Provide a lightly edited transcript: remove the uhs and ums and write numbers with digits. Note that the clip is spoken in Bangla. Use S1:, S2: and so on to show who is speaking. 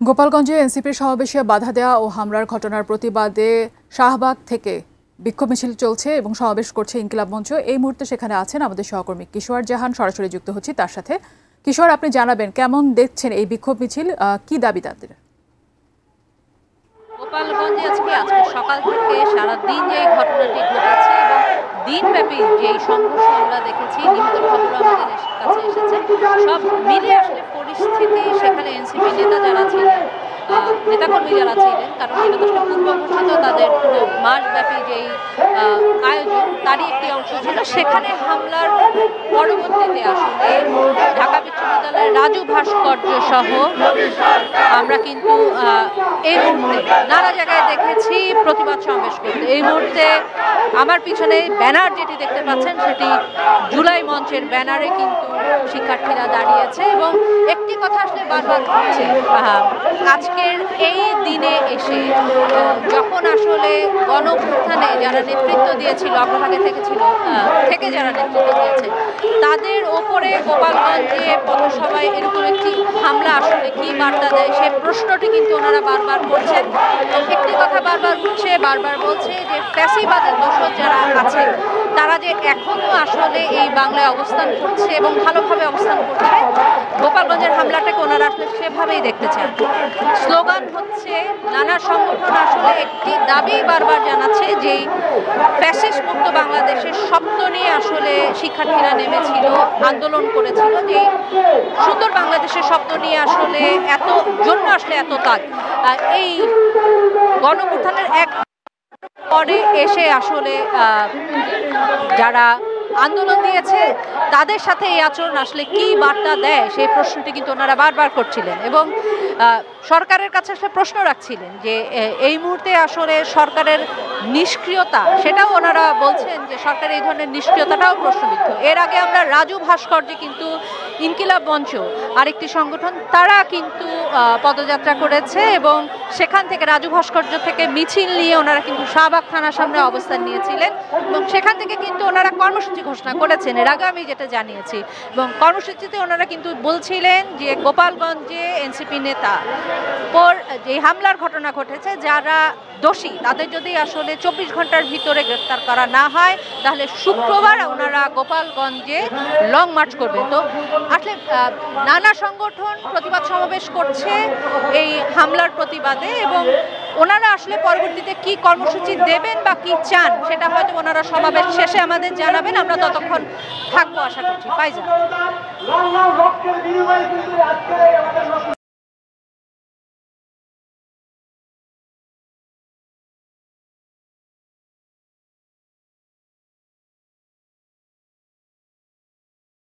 S1: গোপালগঞ্জে এনসিপির সমাবেশে বাধা দেওয়া ও হামলার ঘটনার প্রতিবাদে শাহবাগ থেকে বিক্ষোভ মিছিল চলছে এবং সমাবেশ করছে ইনকিলাব মঞ্চ। এই মুহূর্তে সেখানে আছেন আমাদের সহকর্মী কিশোর জাহান, সরাসরি যুক্ত হচ্ছি তার সাথে। কিশোর, আপনি জানাবেন কেমন দেখছেন এই বিক্ষোভ মিছিল, কি দাবি তাদের?
S2: গোপালগঞ্জে আজকে সকাল থেকে সারাদিন যে ঘটনাটি ঘটেছে এবং দিনব্যাপী যে সংঘর্ষ আমরা দেখেছি, নিয়মিত খবর আমাদের কাছে এসেছে, সব মিলে আসলে পরিস্থিতি সেখানে এনসিপি নেতা যারা ছিলেন, নেতাকর্মী যারা ছিলেন, কারণ এটা তো আসলে পূর্বঘোষিত তাদের পুরো মাসব্যাপী যেই আয়োজন তারই একটি অংশ ছিল। সেখানে হামলার পরবর্তীতে আসলে ঢাকা বিশ্ববিদ্যালয়ের রাজু ভাস্কর্য সহ আমরা কিন্তু এই মুহূর্তে নানা জায়গায় দেখেছি প্রতিবাদ সমাবেশ করতে। এই মুহূর্তে আমার পিছনে ব্যানার যেটি দেখতে পাচ্ছেন সেটি জুলাই মঞ্চের ব্যানারে কিন্তু শিক্ষার্থীরা দাঁড়িয়েছে এবং একটি কথা আসলে বারবার হচ্ছে, আজকের এই দিনে এসে যখন আসলে গণঅভ্যুত্থানে যারা নেতৃত্ব দিয়েছিল, অগ্রভাগে থেকে যারা নেতৃত্ব দিয়েছে তাদের ওপরে গোপালগঞ্জে পথসভায় এরকম একটি হামলা আসলে কি বার্তা দেয় সে প্রশ্নটি কিন্তু ওনারা বারবার করছেন। একটি কথা বারবার উঠছে, বারবার বলছে যে ফ্যাসিবাদের দোষর যারা আছে তারা যে এখনো আসলে এই বাংলায় অবস্থান করছে এবং ভালোভাবে অবস্থান করছে। গোপালগঞ্জের হামলাটাকে ওনারা আসলে সেভাবেই দেখতে চান। স্লোগান হচ্ছে, নানা সংগঠন আসলে একটি দাবি বারবার জানাচ্ছে যে ফ্যাসিস্ট মুক্ত বাংলাদেশের স্বপ্ন নিয়ে আসলে শিক্ষার্থীরা নেমেছিল, আন্দোলন করেছিল, যে সুন্দর বাংলাদেশের স্বপ্ন নিয়ে আসলে এত কাজ। এই গণঅভ্যুত্থানের এক পরে এসে আসলে যারা আন্দোলন দিয়েছে তাদের সাথে এই আচরণ আসলে কি বার্তা দেয় সেই প্রশ্নটি কিন্তু ওনারা বারবার করছিলেন এবং সরকারের কাছে আসলে প্রশ্ন রাখছিলেন যে এই মুহূর্তে আসলে সরকারের নিষ্ক্রিয়তা, সেটাও ওনারা বলছেন যে সরকার এই ধরনের নিষ্ক্রিয়তাটাও প্রশ্নবিদ্ধ। এর আগে আমরা রাজু ভাস্কর্যে কিন্তু ইনকিলাব মঞ্চ আরেকটি সংগঠন তারা কিন্তু পদযাত্রা করেছে এবং সেখান থেকে রাজু ভাস্কর্য থেকে মিছিল নিয়ে ওনারা কিন্তু শাহবাগ থানার সামনে অবস্থান নিয়েছিলেন এবং সেখান থেকে কিন্তু ওনারা কর্মসূচি ঘোষণা করেছেন। এর আগে আমি যেটা জানিয়েছি এবং কর্মসূচিতে ওনারা কিন্তু বলছিলেন যে গোপালগঞ্জে এনসিপি নেতা পর যে হামলার ঘটনা ঘটেছে যারা দোষী তাদের যদি আসলে 24 ঘন্টার ভিতরে গ্রেফতার করা না হয় তাহলে শুক্রবার ওনারা গোপালগঞ্জে লং মার্চ করবে। তো আসলে নানা সংগঠন প্রতিবাদ সমাবেশ করছে এই হামলার প্রতিবাদে এবং ওনারা আসলে পরবর্তীতে কি কর্মসূচি দেবেন বা কি চান সেটা হয়তো ওনারা সমাবেশ শেষে আমাদের জানাবেন। আমরা ততক্ষণ থাকবো আশা করছি। ফাইজা।